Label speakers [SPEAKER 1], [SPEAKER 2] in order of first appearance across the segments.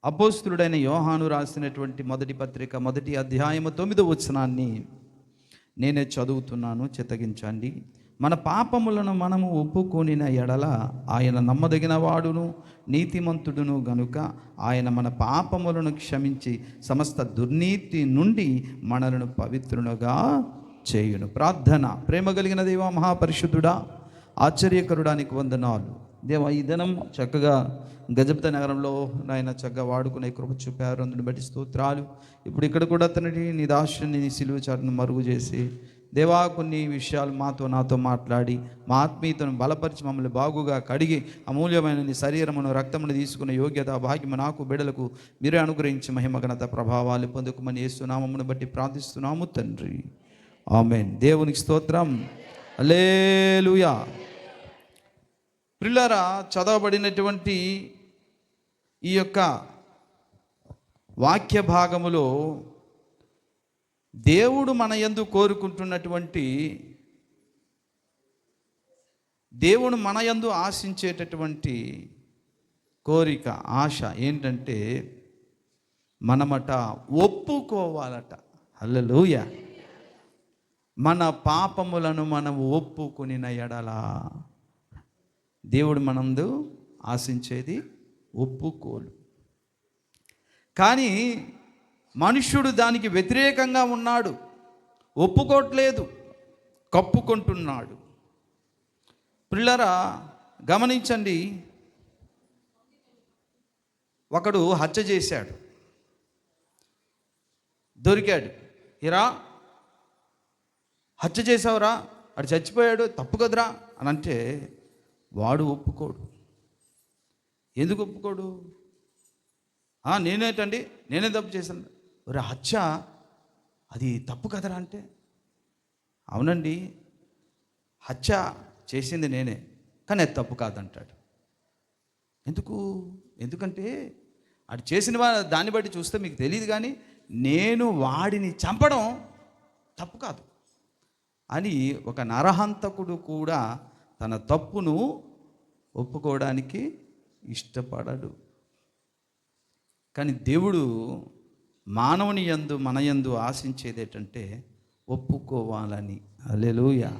[SPEAKER 1] అపోస్తులుడైన యోహాను రాసినటువంటి మొదటి పత్రిక 1వ అధ్యాయము 9వ వచనాన్ని నేనే చదువుతున్నాను, చిత్తగించండి. మన పాపములను మనము ఒప్పుకొనిన ఎడల ఆయన నమ్మదగిన వాడును నీతిమంతుడును గనుక ఆయన మన పాపములను క్షమించి సమస్త దుర్నీతి నుండి మనలను పవిత్రులుగా చేయును. ప్రార్థన. ప్రేమ కలిగిన దేవా, మహాపరిశుద్ధుడా, ఆశ్చర్యకరుడానికి వందనాలు. దేవా, ఈ దినం చక్కగా గజపతి నగరంలో నాయన చక్కగా వాడుకునే కృప చూపారు, అందుని బట్టి స్తోత్రాలు. ఇప్పుడు ఇక్కడ కూడా తండ్రి నీ దాసుని నీ సిలువ చాటును మరుగు చేసి దేవా కొన్ని విషయాలు నాతో మాట్లాడి మా ఆత్మీయతను బలపరిచి మమ్మల్ని బాగుగా కడిగి అమూల్యమైన నీ శరీరమును రక్తమును తీసుకునే యోగ్యత భాగ్యము నాకు బిడ్డలకు మీరే అనుగ్రహించి మహిమ ఘనత ప్రభావాలు పొందుకుమని యేసునామమును బట్టి ప్రార్థిస్తున్నాము తండ్రి, ఆమేన్. దేవునికి స్తోత్రం. హల్లెలూయా. ప్రియులారా, చదవబడినటువంటి ఈ యొక్క వాక్య భాగములో దేవుడు మన యందు కోరుకుంటున్నటువంటి, దేవుడు మన యందు ఆశించేటటువంటి కోరిక, ఆశ ఏంటంటే మనమట ఒప్పుకోవాలట. హల్లెలూయా. మన పాపములను మనం ఒప్పుకొనిన ఎడల దేవుడు మనందు ఆశించేది ఒప్పుకోలు. కానీ మనుష్యుడు దానికి వ్యతిరేకంగా ఉన్నాడు, ఒప్పుకోవట్లేదు, కప్పుకుంటున్నాడు. పిల్లరా గమనించండి, ఒకడు హత్య చేశాడు, దొరికాడు. ఇరా హత్య చేసావురా, అడు చచ్చిపోయాడు, తప్పు కదరా అని అంటే వాడు ఒప్పుకోడు. ఎందుకు ఒప్పుకోడు? నేనేంటండి, నేనే తప్పు చేశాను, ఒరే హత్య అది తప్పు కదరా అంటే, అవునండి హత్య చేసింది నేనే, కానీ అది తప్పు కాదంటాడు. ఎందుకంటే అది చేసిన దాన్ని బట్టి చూస్తే మీకు తెలియదు, కానీ నేను వాడిని చంపడం తప్పు కాదు అని ఒక నరహంతకుడు కూడా తన తప్పును ఒప్పుకోవడానికి ఇష్టపడడు. కానీ దేవుడు మానవుని యందు మన యందు ఆశించేది ఏంటంటే ఒప్పుకోవాలని. హల్లెలూయా.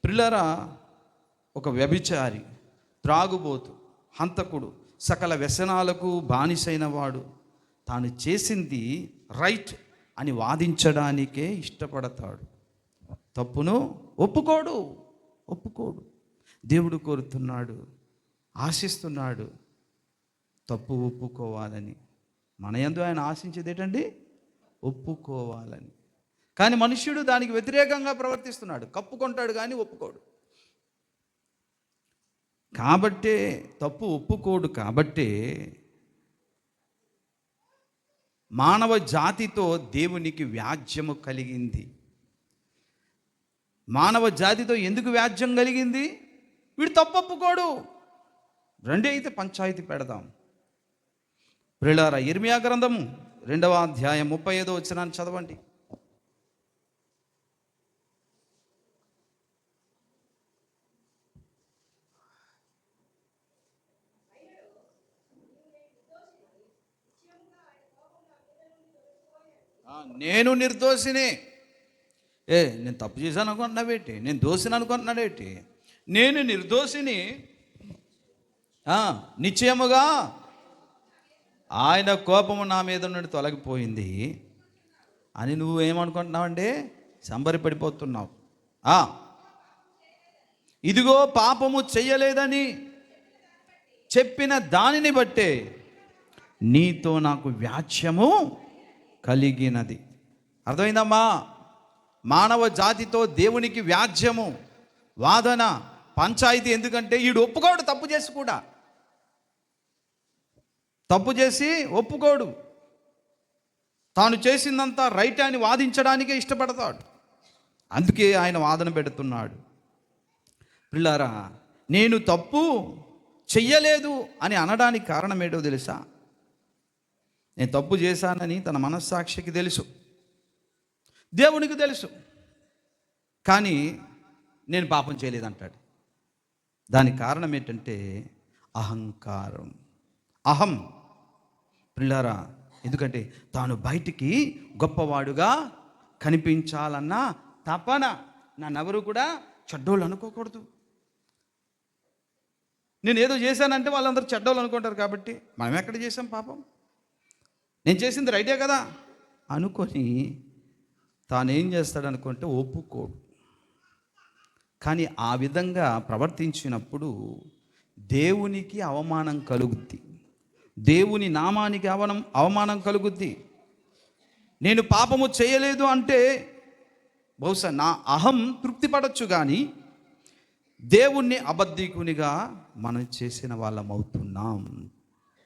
[SPEAKER 1] ప్రియులారా, ఒక వ్యభిచారి, త్రాగుబోతు, హంతకుడు, సకల వ్యసనాలకు బానిసైన వాడు తాను చేసింది రైట్ అని వాదించడానికే ఇష్టపడతాడు. తప్పును ఒప్పుకోడు. దేవుడు కోరుతున్నాడు, ఆశిస్తున్నాడు తప్పు ఒప్పుకోవాలని. మన యందు ఆయన ఆశించేది ఏంటండి? ఒప్పుకోవాలని. కానీ మనుష్యుడు దానికి వ్యతిరేకంగా ప్రవర్తిస్తున్నాడు, కప్పుకుంటాడు కానీ ఒప్పుకోడు. కాబట్టే తప్పు ఒప్పుకోడు. కాబట్టే మానవ జాతితో దేవునికి వ్యాజ్యము కలిగింది. మానవ జాతితో ఎందుకు వ్యాజ్యం కలిగింది? వీడు తప్పు ఒప్పుకోడు. రెండే అయితే పంచాయతీ పెడదాం. ప్రియులారా, ఇర్మియా గ్రంథము 2వ అధ్యాయం 35వ వచనాన్ని చదవండి. నేను నిర్దోషినే. నేను తప్పు చేశాను అనుకుంటున్నావేంటి? నేను దోషిని అనుకుంటున్నాడేంటి? నేను నిర్దోషిని, నిశ్చయముగా ఆయన కోపము నా మీద నుండి తొలగిపోయింది అని నువ్వు ఏమనుకుంటున్నావంటే సంబరపడిపోతున్నావు. ఇదిగో పాపము చెయ్యలేదని చెప్పిన దానిని బట్టే నీతో నాకు వ్యాజ్యము కలిగినది. అర్థమైందమ్మా? మానవ జాతితో దేవునికి వ్యాజ్యము, వాదన, పంచాయతీ. ఎందుకంటే వీడు ఒప్పుకోడు, తప్పు చేసి కూడా తప్పు చేసి ఒప్పుకోడు. తాను చేసిందంతా రైట్ అని వాదించడానికే ఇష్టపడతాడు. అందుకే ఆయన వాదన పెడుతున్నాడు. పిల్లారా, నేను తప్పు చెయ్యలేదు అని అనడానికి కారణం ఏంటో తెలుసా? నేను తప్పు చేశానని తన మనస్సాక్షికి తెలుసు, దేవునికి తెలుసు, కానీ నేను పాపం చేయలేదంటాడు. దానికి కారణం ఏంటంటే అహంకారం. అహం ప్రియులారా, ఎందుకంటే తాను బయటికి గొప్పవాడుగా కనిపించాలన్న తపన. నన్నెవరు కూడా చెడ్డోళ్ళు అనుకోకూడదు. నేను ఏదో చేశానంటే వాళ్ళందరూ చెడ్డోళ్ళు అనుకుంటారు. కాబట్టి మనం ఎక్కడ చేసాం పాపం? నేను చేసింది రైటే కదా అనుకొని తానేం చేస్తాడనుకుంటే ఒప్పుకోడు. కానీ ఆ విధంగా ప్రవర్తించినప్పుడు దేవునికి అవమానం కలుగుద్ది, దేవుని నామానికి అవమానం కలుగుద్ది. నేను పాపము చేయలేదు అంటే బహుశా నా అహం తృప్తిపడచ్చు, కానీ దేవుణ్ణి అబద్ధికునిగా మనం చేసిన వాళ్ళం అవుతున్నాం.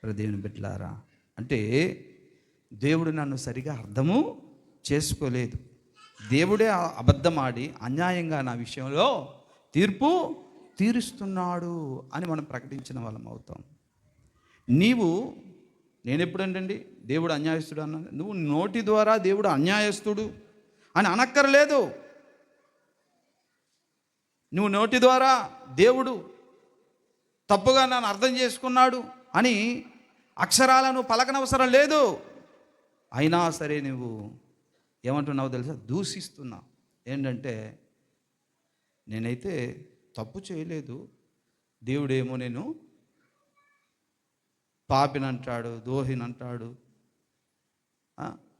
[SPEAKER 1] దేవుని బిడ్డలారా, అంటే దేవుడు నన్ను సరిగా అర్థము చేసుకోలేదు, దేవుడే అబద్ధమాడి అన్యాయంగా నా విషయంలో తీర్పు తీరుస్తున్నాడు అని మనం ప్రకటించిన వాళ్ళం అవుతాం. నేను ఎప్పుడంటండి దేవుడు అన్యాయస్తుడు అన్నాను? నువ్వు నోటి ద్వారా దేవుడు అన్యాయస్తుడు అని అనక్కర్లేదు. నువ్వు నోటి ద్వారా దేవుడు తప్పుగా నన్ను అర్థం చేసుకున్నాడు అని అక్షరాలను పలకనవసరం లేదు. అయినా సరే నువ్వు ఏమంటున్నావు తెలుసా? దూషిస్తున్నావు. ఏంటంటే నేనైతే తప్పు చేయలేదు, దేవుడేమో నేను పాపినంటాడు, దోహినంటాడు,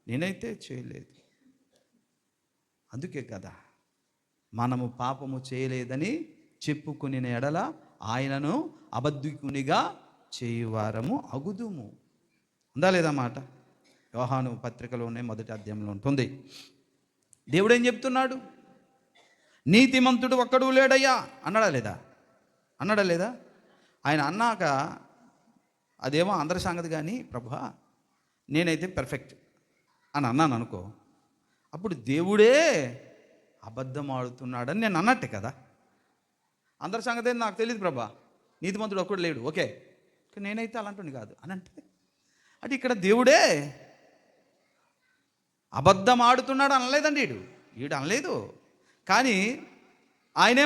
[SPEAKER 1] నేనైతే చేయలేదు. అందుకే కదా మనము పాపము చేయలేదని చెప్పుకుని ఎడల ఆయనను అబద్ధికునిగా చేయువారము అగుదుము. ఉందా లేదా మాట? యోహాను పత్రికలోనే 1వ అధ్యాయంలో ఉంటుంది. దేవుడు ఏం చెప్తున్నాడు? నీతిమంతుడు ఒక్కడు లేడయ్యా అన్నాడా లేదా? ఆయన అన్నాక అదేమో అందరి సంగతి, కానీ ప్రభువా నేనైతే పర్ఫెక్ట్ అని అన్నాను అనుకో, అప్పుడు దేవుడే అబద్ధం ఆడుతున్నాడని నేను అన్నట్టే కదా. అందరి సంగతి నాకు తెలియదు ప్రభా, నీతిమంతుడు ఒక్కడు లేడు, ఓకే, నేనైతే అలాంటి కాదు అని అంటే ఇక్కడ దేవుడే అబద్ధం ఆడుతున్నాడు అనలేదండి. ఈడు అనలేదు. కానీ ఆయన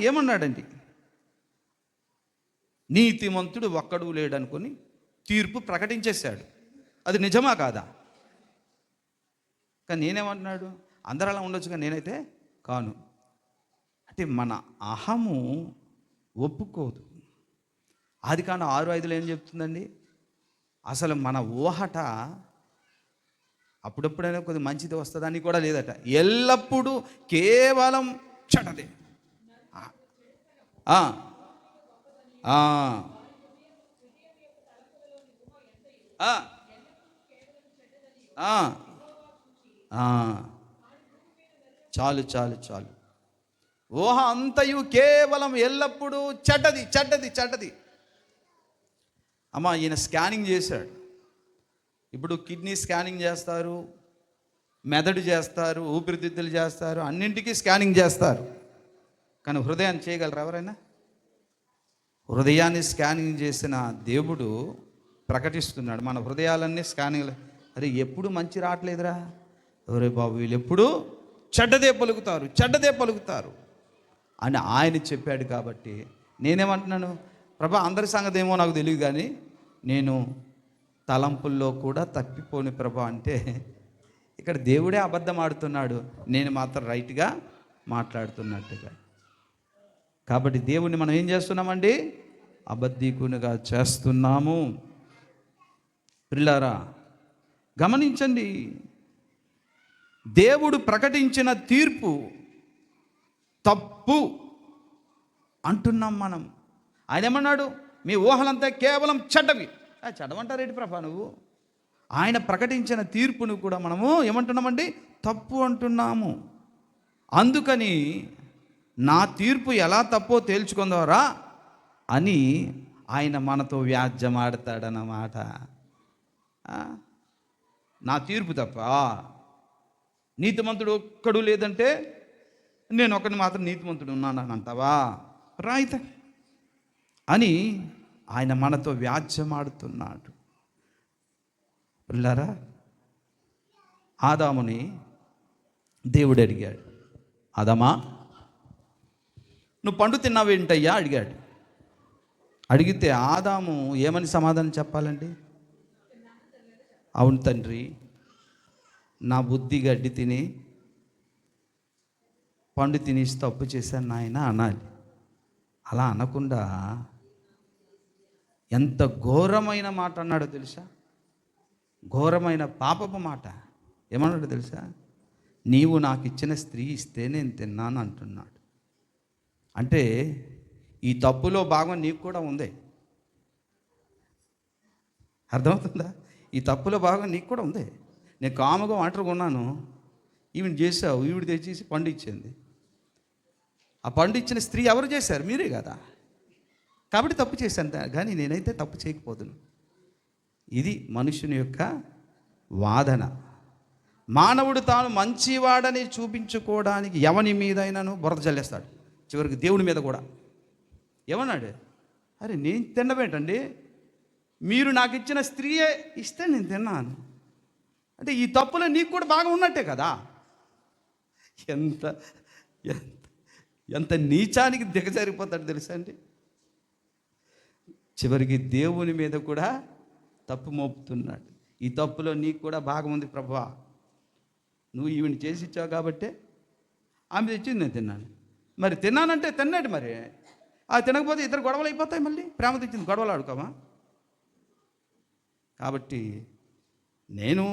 [SPEAKER 1] ఏమన్నాడండి? నీతిమంతుడు ఒక్కడు లేడనుకొని తీర్పు ప్రకటించేశాడు. అది నిజమా కాదా? కానీ నేనేమంటున్నాడు? అందరూ అలా ఉండొచ్చు, కానీ నేనైతే కాను. అంటే మన అహము ఒప్పుకోదు. ఆదికాండం 6:5 ఏం చెప్తుందండి? అసలు మన ఊహట అప్పుడప్పుడైనా కొద్దిగా మంచిది వస్తుందని కూడా లేదట. ఎల్లప్పుడూ కేవలం చెడ్డదే. చాలు చాలు చాలు. ఊహ అంతయు కేవలం ఎల్లప్పుడూ చెడ్డది. అమ్మా, ఈయన స్కానింగ్ చేశాడు. ఇప్పుడు కిడ్నీ స్కానింగ్ చేస్తారు, మెదడు చేస్తారు, ఊపిరితిత్తులు చేస్తారు, అన్నింటికీ స్కానింగ్ చేస్తారు. కానీ హృదయాన్ని చేయగలరు ఎవరైనా? హృదయాన్ని స్కానింగ్ చేసిన దేవుడు ప్రకటిస్తున్నాడు, మన హృదయాలన్నీ స్కానింగ్. అరే ఎప్పుడు మంచి రావట్లేదురా, ఎవరే బాబు వీళ్ళు ఎప్పుడు చెడ్డదే పలుకుతారు అని ఆయన చెప్పాడు. కాబట్టి నేనేమంటున్నాను? ప్రభా అందరి సంగతి ఏమో నాకు తెలియదు, కానీ నేను తలంపుల్లో కూడా తప్పిపోని ప్రభా అంటే ఇక్కడ దేవుడే అబద్ధం ఆడుతున్నాడు, నేను మాత్రం రైట్గా మాట్లాడుతున్నట్టుగా. కాబట్టి దేవుణ్ణి మనం ఏం చేస్తున్నామండి? అబద్ధికునిగా చేస్తున్నాము. ప్రియులారా గమనించండి, దేవుడు ప్రకటించిన తీర్పు తప్పు అంటున్నాం మనం. ఆయన ఏమన్నాడు? మీ ఊహలంతా కేవలం చెడ్డవి. చెడ్డమంటారేంటి ప్రభా నువ్వు? ఆయన ప్రకటించిన తీర్పును కూడా మనము ఏమంటున్నామండి? తప్పు అంటున్నాము. అందుకని నా తీర్పు ఎలా తప్పో తేల్చుకుందారా అని ఆయన మనతో వ్యాజ్యం ఆడతాడన్నమాట. నా తీర్పు తప్ప, నీతిమంతుడు ఒక్కడు లేదంటే నేను ఒకడిని మాత్రం నీతిమంతుడు ఉన్నానని అంటావా? రాయిత అని ఆయన మనతో వ్యాజ్యం ఆడుతున్నాడు. పిల్లరా, ఆదాముని దేవుడు అడిగాడు, ఆదామా నువ్వు పండు తిన్నావేంటయ్యా అడిగాడు. అడిగితే ఆదాము ఏమని సమాధానం చెప్పాలండి? అవును తండ్రి, నా బుద్ధి గడ్డి తిని పండు తినేసి తప్పు చేశాను నాయన అనాలి. అలా అనకుండా ఎంత ఘోరమైన మాట అన్నాడో తెలుసా? ఘోరమైన పాపపు మాట. ఏమన్నాడో తెలుసా? నీవు నాకు ఇచ్చిన స్త్రీ ఇస్తే నేను తిన్నాను అంటున్నాడు. అంటే ఈ తప్పులో భాగం నీకు కూడా ఉంది. అర్థమవుతుందా? ఈ తప్పులో భాగం నీకు కూడా ఉంది. నేను కాముగా వాటర్ కొన్నాను, ఈవిడ చేసావు, ఈవిడ తెచ్చేసి పండు ఇచ్చింది. ఆ పండు ఇచ్చిన స్త్రీ ఎవరు చేశారు? మీరే కదా. కాబట్టి తప్పు చేశాను, కానీ నేనైతే తప్పు చేయకపోదును. ఇది మనుషుని యొక్క వాదన. మానవుడు తాను మంచివాడని చూపించుకోవడానికి ఎవని మీదైనాను బురద జల్లేస్తాడు, చివరికి దేవుడి మీద కూడా. ఏమన్నాడు? అరే నేను తినబేటండి, మీరు నాకు ఇచ్చిన స్త్రీయే ఇస్తే నేను తిన్నాను అంటే ఈ తప్పులో నీకు కూడా బాగా ఉన్నట్టే కదా. ఎంత ఎంత ఎంత నీచానికి దిగజారిపోతాడు తెలుసా అండి. చివరికి దేవుని మీద కూడా తప్పు మోపుతున్నాడు. ఈ తప్పులో నీకు కూడా భాగం ఉంది ప్రభువా, నువ్వు ఈవిని చేసి ఇచ్చావు కాబట్టే ఆమె తెచ్చింది నేను తిన్నాను. మరి తిన్నానంటే తిన్నాడు, మరి తినకపోతే ఇద్దరు గొడవలు అయిపోతాయి. మళ్ళీ ప్రేమ తెచ్చింది గొడవలు ఆడుకోమా? కాబట్టి నేను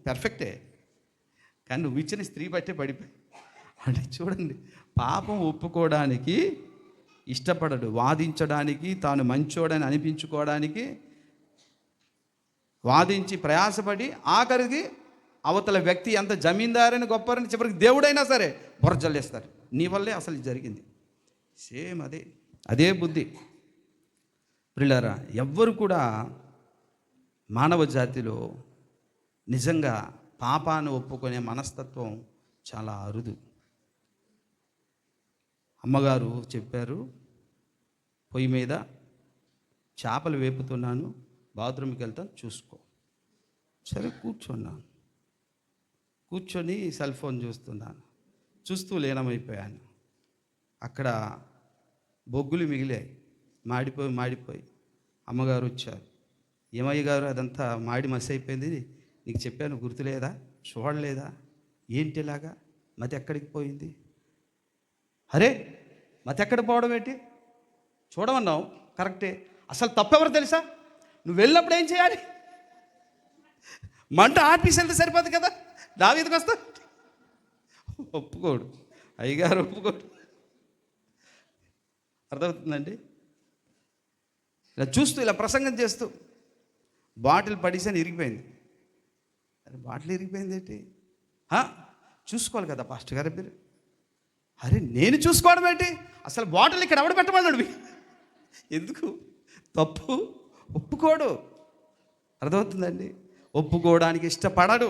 [SPEAKER 1] పర్ఫెక్టే, కానీ నువ్వు ఇచ్చిన స్త్రీ బట్టే పడిపోయి. అంటే చూడండి, పాపం ఒప్పుకోవడానికి ఇష్టపడడు, వాదించడానికి, తాను మంచోడని అనిపించుకోవడానికి వాదించి ప్రయాసపడి ఆఖరికి అవతల వ్యక్తి ఎంత జమీందారని గొప్పరని చివరికి దేవుడైనా సరే బొరజల్లేస్తారు. నీ వల్లే అసలు జరిగింది. సేమ్ అదే బుద్ధి. ప్రియులారా, ఎవ్వరు కూడా మానవ జాతిలో నిజంగా పాపాన్ని ఒప్పుకునే మనస్తత్వం చాలా అరుదు. అమ్మగారు చెప్పారు, పొయ్యి మీద చేపలు వేపుతున్నాను, బాత్రూమ్కి వెళ్తాను చూసుకో. సరే కూర్చున్నాను, కూర్చొని సెల్ ఫోన్ చూస్తున్నాను, చూస్తూ లీనమైపోయాను. అక్కడ బొగ్గులు మిగిలాయి, మాడిపోయి అమ్మగారు వచ్చారు. ఏమయ్య గారు, అదంతా మాడి మసి అయిపోయింది, నీకు చెప్పాను గుర్తులేదా, చూడలేదా, ఏంటిలాగా, మతి ఎక్కడికి పోయింది? అరే మతి ఎక్కడ పోవడం ఏంటి, చూడమన్నావు కరెక్టే, అసలు తప్పెవరు తెలుసా? నువ్వు వెళ్ళినప్పుడు ఏం చేయాలి? మంట ఆర్పీస్ వెళ్తే సరిపోదు కదా, నా మీదకి వస్తా. ఒప్పుకోడు, అయ్యగారు ఒప్పుకోడు. అర్థమవుతుందండి? ఇలా చూస్తూ ఇలా ప్రసంగం చేస్తూ బాటిల్ పడేసాను, ఇరిగిపోయింది. అరే బాటిల్ ఇరిగిపోయింది ఏంటి? చూసుకోవాలి కదా పాస్టర్ గారు మీరు. అరే నేను చూసుకోవడం ఏంటి, అసలు బాటిల్ ఇక్కడ ఎవడు పెట్టమన్నాడు? ఎందుకు? తప్పు ఒప్పుకోడు. అర్థమవుతుందండి? ఒప్పుకోవడానికి ఇష్టపడడు.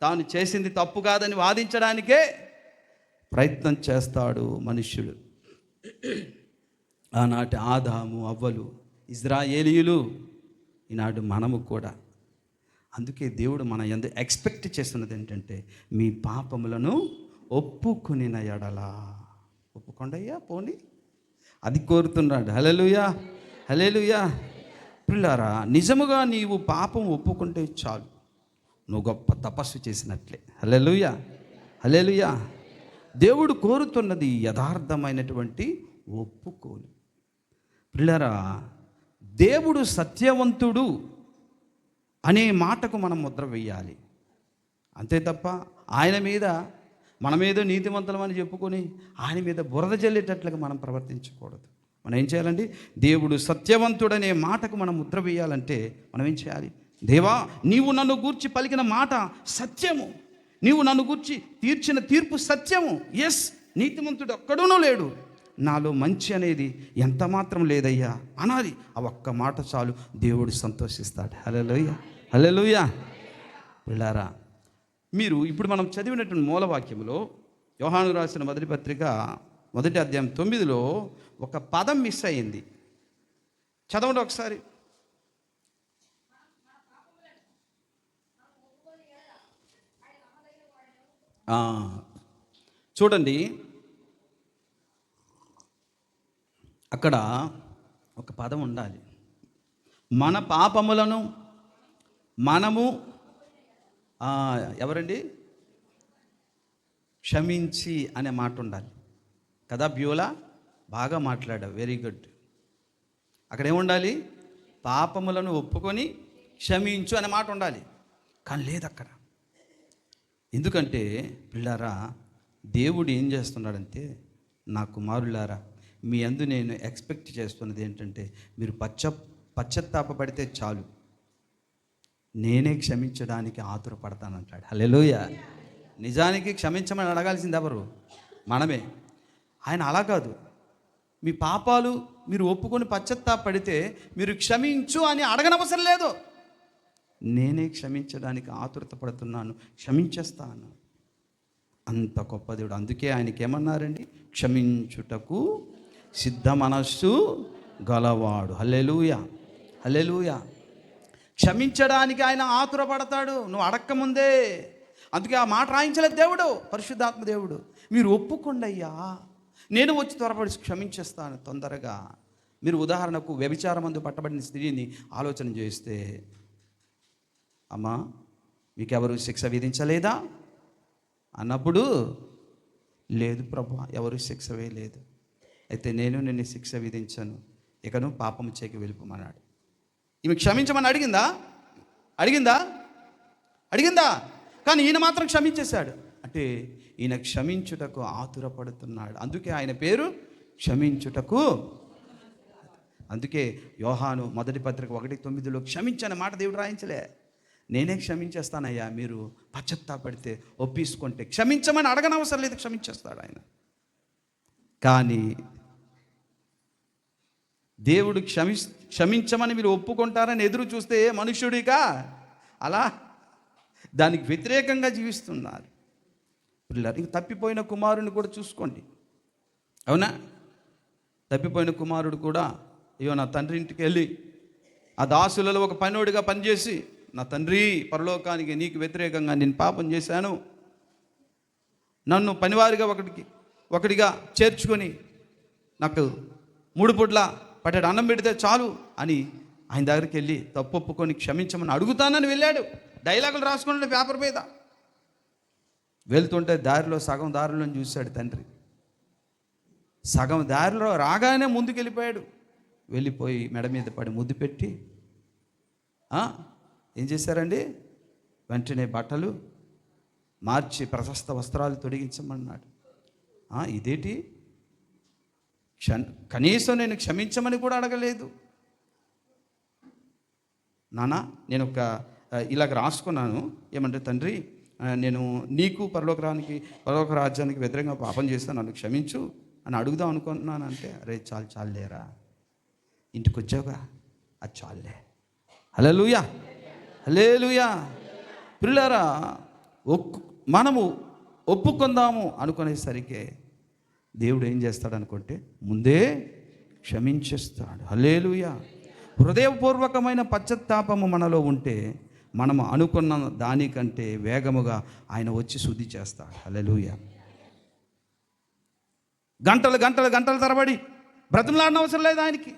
[SPEAKER 1] తాను చేసింది తప్పు కాదని వాదించడానికే ప్రయత్నం చేస్తాడు మనుష్యుడు. ఆనాటి ఆదాము అవ్వలు, ఇజ్రాయేలీయులు, ఈనాడు మనము కూడా. అందుకే దేవుడు మన యందు ఎక్స్పెక్ట్ చేస్తున్నది ఏంటంటే, మీ పాపములను ఒప్పుకొనిన ఎడల, ఒప్పుకోండయ్యా పోనీ, అది కోరుతున్నాడు. హల్లెలూయా, హల్లెలూయా. ప్రియులారా, నిజముగా నీవు పాపం ఒప్పుకుంటే చాలు, నువ్వు గొప్ప తపస్సు చేసినట్లే. హల్లెలూయా, హల్లెలూయా. దేవుడు కోరుతున్నది యథార్థమైనటువంటి ఒప్పుకోలు. ప్రియులారా, దేవుడు సత్యవంతుడు అనే మాటకు మనం ముద్ర వేయాలి. అంతే తప్ప ఆయన మీద మనమేదో నీతిమంతులమని చెప్పుకొని ఆయన మీద బురద జల్లేటట్లుగా మనం ప్రవర్తించకూడదు. మనం ఏం చేయాలండి? దేవుడు సత్యవంతుడనే మాటకు మనం ముద్ర వేయాలంటే మనం ఏం చేయాలి? దేవా, నీవు నన్ను గూర్చి పలికిన మాట సత్యము, నీవు నన్ను గూర్చి తీర్చిన తీర్పు సత్యము. ఎస్, నీతిమంతుడు ఒక్కడూనూ లేడు, నాలో మంచి అనేది ఎంత మాత్రం లేదయ్యా అనాలి. ఆ ఒక్క మాట చాలు, దేవుడు సంతోషిస్తాడు. హల్లెలూయా, హల్లెలూయా. పిల్లారా, మీరు ఇప్పుడు మనం చదివినటువంటి మూలవాక్యంలో యోహాను రాసిన మొదటి పత్రిక 1వ అధ్యాయం 9లో ఒక పదం మిస్ అయింది. చదవండి ఒకసారి. చూడండి, అక్కడ ఒక పదం ఉండాలి. మన పాపములను మనము ఎవరండి క్షమించి అనే మాట ఉండాలి కదా. బ్యూలా బాగా మాట్లాడావు, వెరీ గుడ్. అక్కడ ఏముండాలి? పాపములను ఒప్పుకొని క్షమించు అనే మాట ఉండాలి. కానీ లేదు అక్కడ. ఎందుకంటే పిల్లారా, దేవుడు ఏం చేస్తున్నాడంటే, నా కుమారులారా, మీ అందు నేను ఎక్స్పెక్ట్ చేస్తున్నది ఏంటంటే, మీరు పశ్చాత్తాపపడితే చాలు, నేనే క్షమించడానికి ఆతురపడతానంటాడు. హల్లెలూయా. నిజానికి క్షమించమని అడగాల్సింది ఎవరు? మనమే. ఆయన అలా కాదు. మీ పాపాలు మీరు ఒప్పుకొని పశ్చాత్తాపడితే మీరు క్షమించు అని అడగనవసరం లేదు. నేనే క్షమించడానికి ఆతురత పడుతున్నాను, క్షమించేస్తాను. అంత గొప్ప దేవుడు. అందుకే ఆయనకి ఏమన్నారండి? క్షమించుటకు సిద్ధ మనస్సు గలవాడు. హల్లెలూయా, హల్లెలూయా. క్షమించడానికి ఆయన ఆతురపడతాడు, నువ్వు అడక్కముందే. అందుకే ఆ మాట రాయించలేదు దేవుడు, పరిశుద్ధాత్మ దేవుడు. మీరు ఒప్పుకోండి అయ్యా, నేను వచ్చి త్వరపడి క్షమించేస్తాను తొందరగా. మీరు ఉదాహరణకు వ్యభిచారమందు పట్టబడిన స్త్రీని ఆలోచన చేస్తే, అమ్మా మీకెవరు శిక్ష విధించలేదా అన్నప్పుడు, లేదు ప్రభు, ఎవరు శిక్ష వేయలేదు. అయితే నేను నిన్ను శిక్ష విధించాను, ఇక నువ్వు పాపము చేకి వెళ్ళిపోమన్నాడు. ఈమె క్షమించమని అడిగిందా? అడిగిందా? అడిగిందా? కానీ ఈయన మాత్రం క్షమించేశాడు. అంటే ఈయన క్షమించుటకు ఆతురపడుతున్నాడు. అందుకే ఆయన పేరు క్షమించుటకు. అందుకే యోహాను మొదటి పత్రిక 1:9 క్షమించని మాట దేవుడు రాయించలే. నేనే క్షమించేస్తానయ్యా, మీరు పశ్చాత్తాపడితే ఒప్పించుకుంటే. క్షమించమని అడగనవసరం లేదు, క్షమించేస్తాడు ఆయన. కానీ దేవుడు క్షమించమని మీరు ఒప్పుకుంటారని ఎదురు చూస్తే మనుష్యుడిగా అలా దానికి వ్యతిరేకంగా జీవిస్తున్నారు పిల్లలు. ఇంక తప్పిపోయిన కుమారుని కూడా చూసుకోండి, అవునా? తప్పిపోయిన కుమారుడు కూడా, అయ్యో నా తండ్రి ఇంటికి వెళ్ళి ఆ దాసులలో ఒక పనోడిగా పనిచేసి, నా తండ్రి పరలోకానికి నీకు వ్యతిరేకంగా నేను పాపం చేశాను, నన్ను పనివారిగా ఒకటిగా చేర్చుకొని నాకు 3 పూట్ల పట్టెడు అన్నం పెడితే చాలు అని ఆయన దగ్గరికి వెళ్ళి తప్పు ఒప్పుకొని క్షమించమని అడుగుతానని వెళ్ళాడు. డైలాగులు రాసుకున్నాడు పేపర్ మీద. వెళ్తుంటే దారిలో సగం దారిలో చూశాడు తండ్రి. సగం దారిలో రాగానే ముందుకు వెళ్ళిపోయి మెడ మీద పడి ముద్దు పెట్టి ఏం చేశారండి? వెంటనే బట్టలు మార్చి ప్రశస్త వస్త్రాలు తొడిగించమన్నాడు. ఇదేంటి? కనీసం నేను క్షమించమని కూడా అడగలేదు. నాన్న, నేను ఇలాగ రాసుకున్నాను, ఏమంటే తండ్రి, నేను నీకు పరలోక రాజ్యానికి వ్యతిరేకంగా పాపం చేస్తాను, నన్ను క్షమించు అని అడుగుదాం అనుకుంటున్నాను. అంటే అరే చాలేరా, ఇంటికి వచ్చావుగా, అది చాలే. హల్లెలూయా, హల్లెలూయా. పిల్లరా, మనము ఒప్పుకుందాము అనుకునేసరికి దేవుడు ఏం చేస్తాడు అనుకుంటే ముందే క్షమించేస్తాడు. హల్లెలూయా. హృదయపూర్వకమైన పశ్చాత్తాపము మనలో ఉంటే మనము అనుకున్న దానికంటే వేగముగా ఆయన వచ్చి శుద్ధి చేస్తాడు. హల్లెలూయా. గంటలు తరబడి బ్రతిమలాడన అవసరం లేదు ఆయనకి.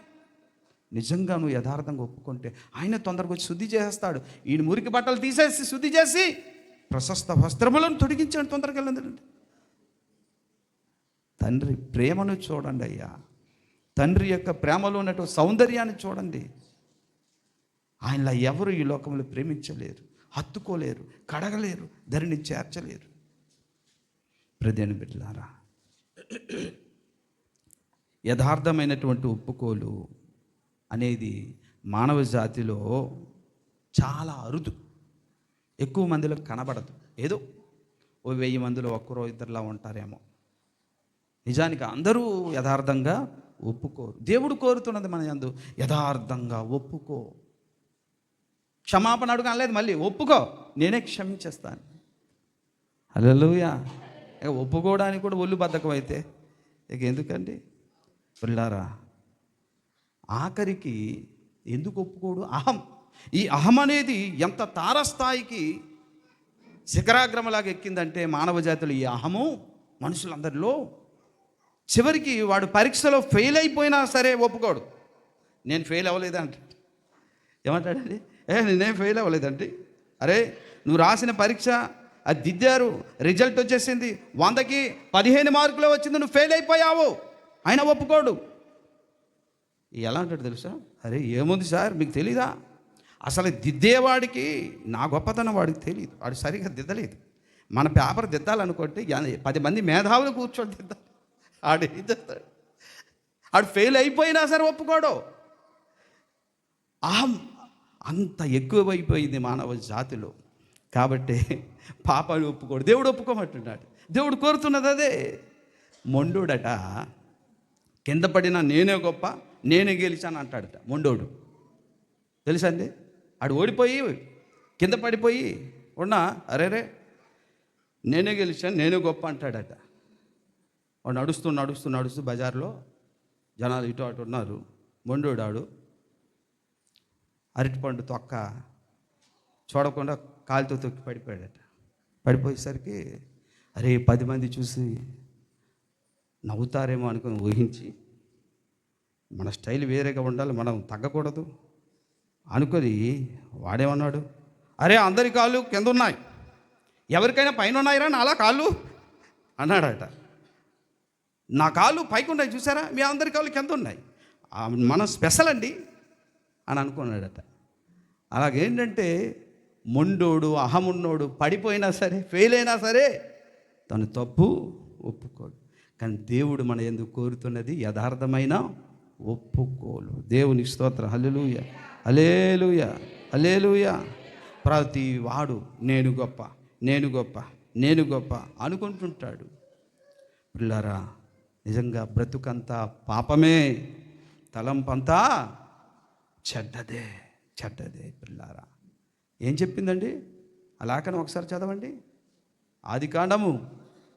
[SPEAKER 1] నిజంగా నువ్వు యథార్థంగా ఒప్పుకుంటే ఆయన తొందరగా వచ్చి శుద్ధి చేస్తాడు. ఈయన మురికి బట్టలు తీసేసి శుద్ధి చేసి ప్రశస్త వస్త్రములను తొడిగించాడు తొందరగా. వెళ్ళండి, తండ్రి ప్రేమను చూడండి అయ్యా. తండ్రి యొక్క ప్రేమలో ఉన్నటువంటి సౌందర్యాన్ని చూడండి. ఆయనలా ఎవరు ఈ లోకంలో ప్రేమించలేరు, హత్తుకోలేరు, కడగలేరు, ధరిని చేర్చలేరు. ప్రదేని బిడ్డలారా, యథార్థమైనటువంటి ఒప్పుకోలు అనేది మానవ జాతిలో చాలా అరుదు. ఎక్కువ మందిలో కనబడదు. ఏదో 1000 మందిలో ఒక్కరో ఇద్దరులా ఉంటారేమో. నిజానికి అందరూ యథార్థంగా ఒప్పుకోరు. దేవుడు కోరుతున్నది మన యందు యథార్థంగా ఒప్పుకో. క్షమాపణ అడుగు అనలేదు, మళ్ళీ ఒప్పుకో, నేనే క్షమించేస్తాను. హల్లెలూయా. ఒప్పుకోవడానికి కూడా ఒళ్ళు బద్ధకం అయితే ఇక ఎందుకండి పిల్లారా? ఆఖరికి ఎందుకు ఒప్పుకోడు? అహం. ఈ అహం అనేది ఎంత తారస్థాయికి శిఖరాగ్రమలాగా ఎక్కిందంటే మానవ జాతులు ఈ అహము మనుషులందరిలో చివరికి వాడు పరీక్షలో ఫెయిల్ అయిపోయినా సరే ఒప్పుకోడు. నేను ఫెయిల్ అవ్వలేదా అంటాడు. ఏమంటాడండి? నేనేం ఫెయిల్ అవ్వలేదండి. అరే నువ్వు రాసిన పరీక్ష అది దిద్దారు, రిజల్ట్ వచ్చేసింది, 100కి 15 మార్కులు వచ్చింది, నువ్వు ఫెయిల్ అయిపోయావు. ఆయన ఒప్పుకోడు. ఎలా అంటాడు తెలుసా? అరే ఏముంది సార్ మీకు తెలీదా? అసలు దిద్దేవాడికి నా గొప్పతనం వాడికి తెలియదు, వాడు సరిగ్గా దిద్దలేదు. మన పేపర్ దిద్దాలనుకుంటే 10 మంది మేధావులు కూర్చొని దిద్దాలి, ఆడు ఏం చేస్తాడు? ఆడు ఫెయిల్ అయిపోయినా సరే ఒప్పుకోడు. అంత ఎక్కువైపోయింది మానవ జాతిలో. కాబట్టి పాపాలు ఒప్పుకోడు, దేవుడు ఒప్పుకోమంటున్నాడు. దేవుడు కోరుతున్నది అదే. మొండోడట కింద పడినా నేనే గొప్ప, నేనే గెలిచాను అంటాడట మొండోడు. తెలుసా అండి? ఆడు ఓడిపోయి కింద పడిపోయి అరేరే నేనే గెలిచాను, నేనే గొప్ప అంటాడట. వాడు నడుస్తూ బజార్లో జనాలు ఇటు అటు ఉన్నారు. మొండోడాడు అరటిపండు తొక్క చూడకుండా కాలుతో తొక్కి పడిపోయాడట. పడిపోయేసరికి అరే 10 మంది చూసి నవ్వుతారేమో అనుకుని ఊహించి, మన స్టైల్ వేరేగా ఉండాలి, మనం తగ్గకూడదు అనుకొని వాడేమన్నాడు, అరే అందరి కాళ్ళు కింద ఉన్నాయి, ఎవరికైనా పైన ఉన్నాయిరా నాలా కాళ్ళు అన్నాడట. నా కాళ్ళు పైకి ఉన్నాయి చూసారా, మీ అందరి కాళ్ళు కింద ఉన్నాయి, మనం స్పెషల్ అండి అని అనుకున్నాడట. అలాగేంటంటే మొండోడు అహమున్నోడు పడిపోయినా సరే ఫెయిల్ అయినా సరే తను తప్పు ఒప్పుకోడు. కానీ దేవుడు మన ఎందుకు కోరుతున్నది యథార్థమైన ఒప్పుకోలు. దేవునికి స్తోత్రం. హల్లెలూయా, హల్లెలూయా, హల్లెలూయా. ప్రతి వాడు నేను గొప్ప, నేను గొప్ప, నేను గొప్ప అనుకుంటుంటాడు. పిల్లారా, నిజంగా బ్రతుకంతా పాపమే, తలంపంతా చెడ్డదే, చెడ్డదే. పిల్లారా, ఏం చెప్పిందండి ఆ లేఖనం? ఒకసారి చదవండి. ఆదికాండము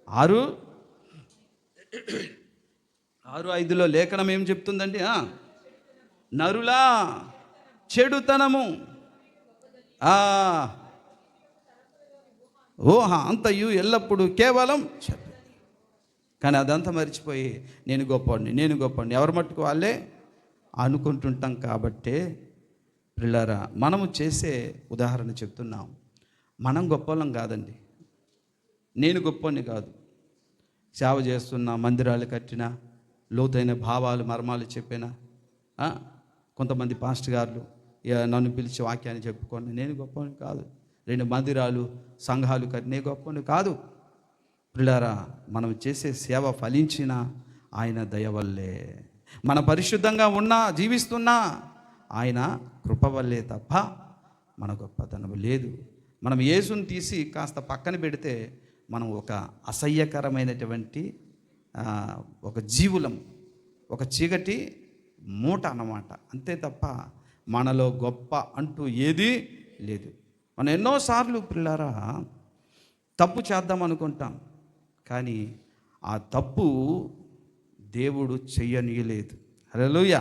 [SPEAKER 1] 6:5 లేఖనం ఏం చెప్తుందండి? నరులా చెడుతనము ఊహ అంతయు ఎల్లప్పుడూ కేవలం చెడు. కానీ అదంతా మర్చిపోయి నేను గొప్పవాడిని, నేను గొప్పవాడిని ఎవరి మట్టుకు వాళ్ళే అనుకుంటుంటాం. కాబట్టే పిల్లారా, మనము చేసే ఉదాహరణ చెప్తున్నాం. మనం గొప్పవాళ్ళం కాదండి, నేను గొప్పవాడిని కాదు. సేవ చేస్తున్నా, మందిరాలు కట్టినా, లోతైన భావాలు మర్మాలు చెప్పినా, కొంతమంది పాస్టర్ గారు నన్ను పిలిచి వాక్యాన్ని చెప్పుకోండి, నేను గొప్పవాడిని కాదు. 2 మందిరాలు సంఘాలు కట్టినే గొప్పవాడిని కాదు. పిల్లారా, మనం చేసే సేవ ఫలించిన ఆయన దయ వల్లే. మన పరిశుద్ధంగా ఉన్నా, జీవిస్తున్నా ఆయన కృప వల్లే తప్ప మన గొప్పతనం లేదు. మనం యేసుని తీసి కాస్త పక్కన పెడితే మనం ఒక అసహ్యకరమైనటువంటి ఒక జీవులం, ఒక చీకటి మూట అన్నమాట, అంతే తప్ప మనలో గొప్ప అంటూ ఏదీ లేదు. మనం ఎన్నోసార్లు పిల్లారా తప్పు చేద్దాం అనుకుంటాం, కానీ ఆ తప్పు దేవుడు చెయ్యనీయలేదు. హల్లెలూయా.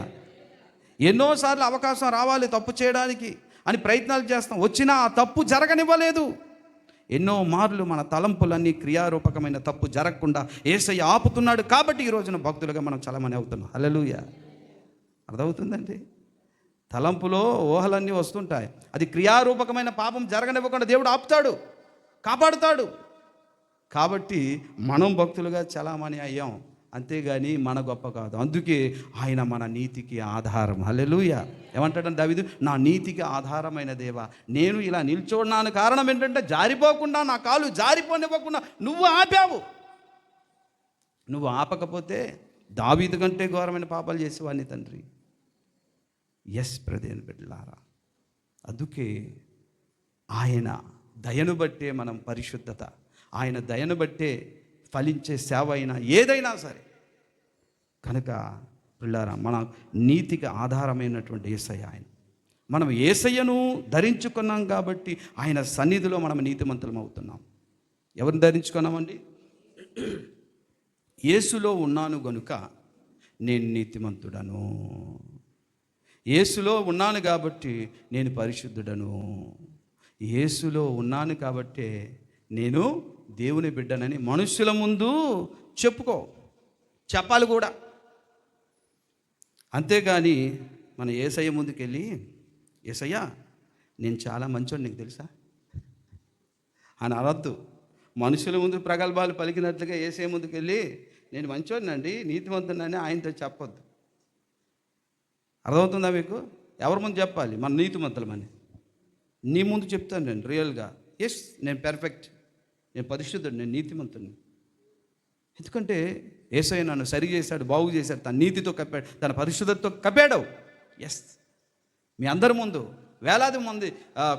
[SPEAKER 1] ఎన్నోసార్లు అవకాశం రావాలి తప్పు చేయడానికి అని ప్రయత్నాలు చేస్తాం, వచ్చినా ఆ తప్పు జరగనివ్వలేదు. ఎన్నో మార్లు మన తలంపులన్నీ క్రియారూపకమైన తప్పు జరగకుండా యేసయ్య ఆపుతున్నాడు. కాబట్టి ఈ రోజున భక్తులుగా మనం చలమని అవుతున్నాం. హల్లెలూయా. అర్థమవుతుందండి? తలంపులో ఊహలన్నీ వస్తుంటాయి, అది క్రియారూపకమైన పాపం జరగనివ్వకుండా దేవుడు ఆపుతాడు, కాపాడుతాడు. కాబట్టి మనం భక్తులుగా చలామణి అయ్యాం, అంతేగాని మన గొప్ప కాదు. అందుకే ఆయన మన నీతికి ఆధారం. హల్లెలూయా. ఏమంటాడంటే దావీదు, నా నీతికి ఆధారమైన దేవా, నేను ఇలా నిల్చోన్నాను కారణం ఏంటంటే జారిపోకుండా, నా కాలు జారిపోనివ్వకుండా నువ్వు ఆపావు. నువ్వు ఆపకపోతే దావీదు కంటే ఘోరమైన పాపాలు చేసేవాడిని తండ్రి. ఎస్ ప్రదేని బిడ్డలారా, అందుకే ఆయన దయను బట్టే మనం పరిశుద్ధత, ఆయన దయను బట్టే ఫలించే సేవ అయినా ఏదైనా సరే. కనుక పిల్లారా, మన నీతికి ఆధారమైనటువంటి యేసయ్య ఆయన. మనం యేసయ్యను ధరించుకున్నాం కాబట్టి ఆయన సన్నిధిలో మనం నీతిమంతులం అవుతున్నాం. ఎవరిని ధరించుకున్నామండి? యేసులో ఉన్నాను గనుక నేను నీతిమంతుడను, యేసులో ఉన్నాను కాబట్టి నేను పరిశుద్ధుడను, యేసులో ఉన్నాను కాబట్టే నేను దేవుని బిడ్డనని మనుషుల ముందు చెప్పాలి కూడా. అంతేగాని మన యేసయ్య ముందుకెళ్ళి, యేసయ్యా నేను చాలా మంచోడు నీకు తెలుసా అని అనొద్దు. మనుషుల ముందు ప్రగల్భాలు పలికినట్లుగా యేసయ్య ముందుకెళ్ళి నేను మంచోడినండి, నీతిమంతుడినని ఆయనతో చెప్పొద్దు. అర్థమవుతుందా మీకు? ఎవరి ముందు చెప్పాలి? మన నీతిమంతులమని. నీ ముందు చెప్తాను నేను రియల్గా, ఎస్ నేను పెర్ఫెక్ట్, నేను పరిశుద్ధుడు, నేను నీతిమంతుడిని. ఎందుకంటే యేసయ్య నన్ను సరి చేశాడు, బాగు చేశాడు, తన నీతితో కప్పాడు, తన పరిశుద్ధతతో కప్పాడు. ఎస్, మీ అందరి ముందు, వేలాది మంది,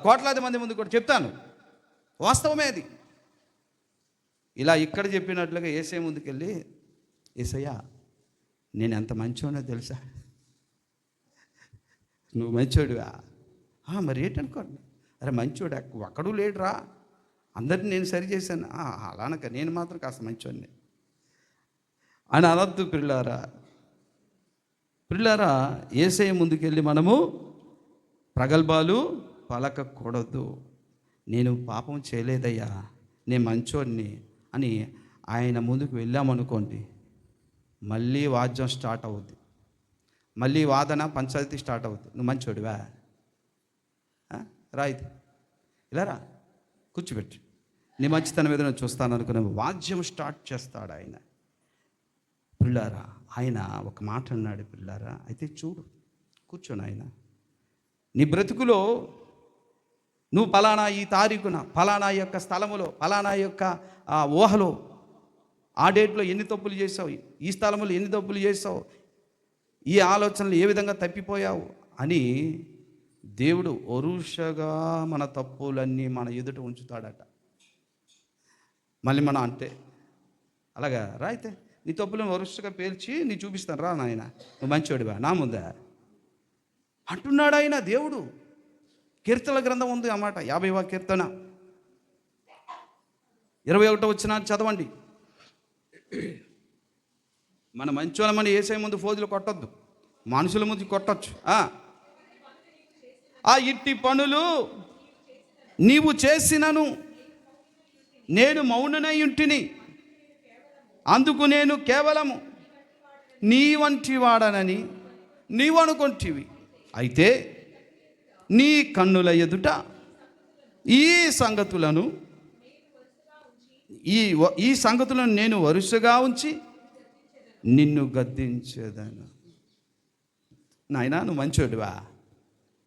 [SPEAKER 1] కోట్లాది మంది ముందు కూడా చెప్తాను. వాస్తవమే అది. ఇలా ఇక్కడ చెప్పినట్లుగా యేసయ్య ముందుకెళ్ళి, యేసయ్యా నేను ఎంత మంచోనో తెలుసా, నువ్వు మంచోడువా? మరి ఏంటనుకోండి, అరే మంచోడు ఒక్కడూ లేడురా, అందరిని నేను సరి చేశాను. అలానక నేను మాత్రం కాస్త మంచోడిని అని అనొద్దు పిల్లారా. పిల్లారా, యేసయ్య ముందుకెళ్ళి మనము ప్రగల్భాలు పలకకూడదు. నేను పాపం చేయలేదయ్యా, నేను మంచోడిని అని ఆయన ముందుకు వెళ్ళామనుకోండి, మళ్ళీ వాద్యం స్టార్ట్ అవుద్ది, మళ్ళీ వాదన పంచాయతీ స్టార్ట్ అవుద్ది. నువ్వు మంచోడివా? రాయితీ ఇలా రా, కూర్చోబెట్టు, నీ మంచితనం మీద నేను చూస్తాను అనుకునే వాద్యం స్టార్ట్ చేస్తాడు ఆయన. పిల్లారా, ఆయన ఒక మాట అన్నాడు, పిల్లారా అయితే చూడు, కూర్చోను ఆయన, నీ బ్రతుకులో నువ్వు పలానా ఈ తారీఖున పలానా యొక్క స్థలములో పలానా యొక్క ఊహలో ఆ డేట్లో ఎన్ని తప్పులు చేసావు, ఈ స్థలంలో ఎన్ని తప్పులు చేసావు, ఈ ఆలోచనలు ఏ విధంగా తప్పిపోయావు అని దేవుడు వరుసగా మన తప్పులన్నీ మన ఎదుట ఉంచుతాడట. మళ్ళీ మనం అంటే అలాగా రా, అయితే నీ తప్పులను వరుసగా పేల్చి నీ చూపిస్తాను రా నాయన, నువ్వు మంచివాడివా నా ముందా అంటున్నాడు ఆయన దేవుడు. కీర్తనల గ్రంథం ఉంది అన్నమాట, 50వ కీర్తన 21వ వచనాన్ని చదవండి. మన మంచోళ్ళమని యేసయ్య ముందు ఫోజులు కొట్టొద్దు, మనుషుల ముందు కొట్టచ్చు. ఆ ఇట్టి పనులు నీవు చేసినను నేను మౌననై ఉంటిని, అందుకు నేను కేవలము నీ వంటి వాడనని నీవు అనుకొంటివి. అయితే నీ కన్నుల ఎదుట ఈ సంగతులను నేను వరుసగా ఉంచి నిన్ను గద్దించేదాను. నాయనా నువ్వు మంచోడివా?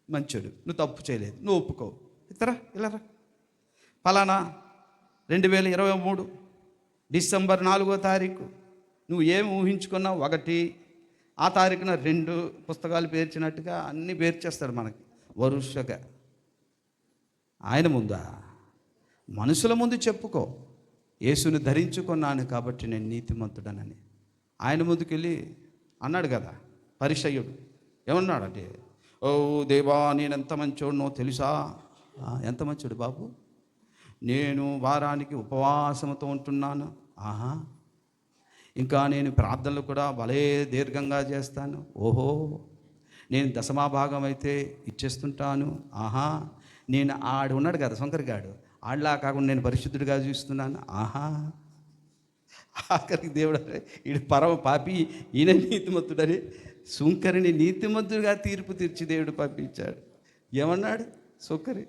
[SPEAKER 1] మంచోడు, నువ్వు తప్పు చేయలేదు, నువ్వు ఒప్పుకో. ఇతరా ఇలా రా, ఫలానా 2023 డిసెంబర్ 4వ తారీఖు నువ్వు ఏం ఊహించుకున్నావు? 1 ఆ తారీఖున 2 పుస్తకాలు పేర్చినట్టుగా అన్నీ పేర్చేస్తాడు మనకి వరుసగా. ఆయన ముందా? మనుషుల ముందు చెప్పుకో, యేసుని ధరించుకున్నాను కాబట్టి నేను నీతిమంతుడనని. ఆయన ముందుకెళ్ళి అన్నాడు కదా పరిసయ్యుడు, ఏమన్నాడంటే, ఓ దేవా నేను ఎంత మంచోడునో తెలుసా. ఎంత మంచోడు బాబు, నేను వారానికి ఉపవాసంతో ఉంటున్నాను. ఇంకా నేను ప్రార్థనలు కూడా భలే దీర్ఘంగా చేస్తాను. ఓహో, నేను దశమాభాగం అయితే ఇచ్చేస్తుంటాను. నేను ఆడు ఉన్నాడు కదా శంకర్గాడు, ఆడలా కాకుండా నేను పరిశుద్ధుడిగా చూస్తున్నాను. ఆఖరికి దేవుడు ఈడు పరమ పాపి, ఈయన నీతిమంతుడని శుంకరిని నీతిమంతుడిగా తీర్పు తీర్చి దేవుడు పంపించాడు. ఏమన్నాడు శుంకరి?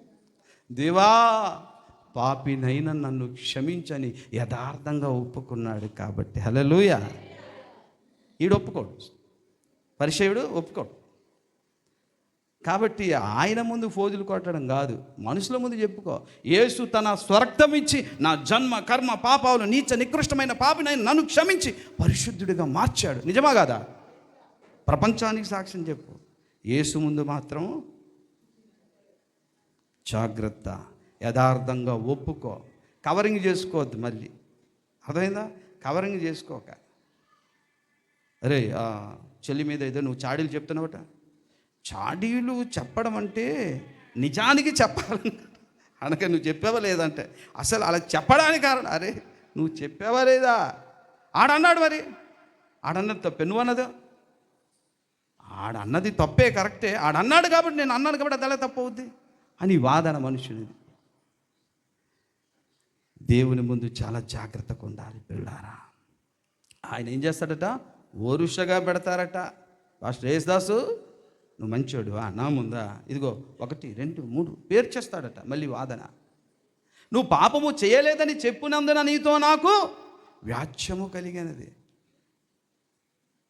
[SPEAKER 1] దేవా పాపినైనా నన్ను క్షమించని యథార్థంగా ఒప్పుకున్నాడు కాబట్టి. హల్లెలూయా. ఈడు ఒప్పుకోడు, పరిసయ్యుడు ఒప్పుకోడు. కాబట్టి ఆయన ముందు ఫోజులు కొట్టడం కాదు, మనుషుల ముందు చెప్పుకో. యేసు తన స్వరక్తం ఇచ్చి నా జన్మ కర్మ పాపాలు నీచ నికృష్టమైన పాపినైనా నన్ను క్షమించి పరిశుద్ధుడిగా మార్చాడు. నిజమా కాదా? ప్రపంచానికి సాక్ష్యం చెప్పు. యేసు ముందు మాత్రం జాగ్రత్త, యథార్థంగా ఒప్పుకో. కవరింగ్ చేసుకోవద్దు. మళ్ళీ అర్థమైందా? కవరింగ్ చేసుకోక, అరే చెల్లి మీద ఏదో నువ్వు చాడీలు చెప్తున్నావట. చాడీలు చెప్పడం అంటే నిజానికి చెప్పాలి అనక, నువ్వు చెప్పావా లేదంటే అసలు అలా చెప్పడానికి కారణం, అరే నువ్వు చెప్పావా లేదా? ఆడన్నాడు, మరి ఆడన్నది తప్పే, నువ్వు అన్నదా? ఆడన్నది తప్పే, కరెక్టే. ఆడన్నాడు కాబట్టి నేను అన్నాను కాబట్టి అది ఎలా తప్పు అవుద్ది అని వాదన మనుషునిది. దేవుని ముందు చాలా జాగ్రత్తగా ఉండాలి పిల్లారా. ఆయన ఏం చేస్తాడట? వరుసగా పెడతారట. పాస్టర్ యేసుదాసు నువ్వు మంచోడు నా ముందా ఇదిగో 1 2 3 పేరు చేస్తాడట. మళ్ళీ వాదన, నువ్వు పాపము చేయలేదని చెప్పునందున నీతో నాకు వ్యాజ్యము కలిగినది.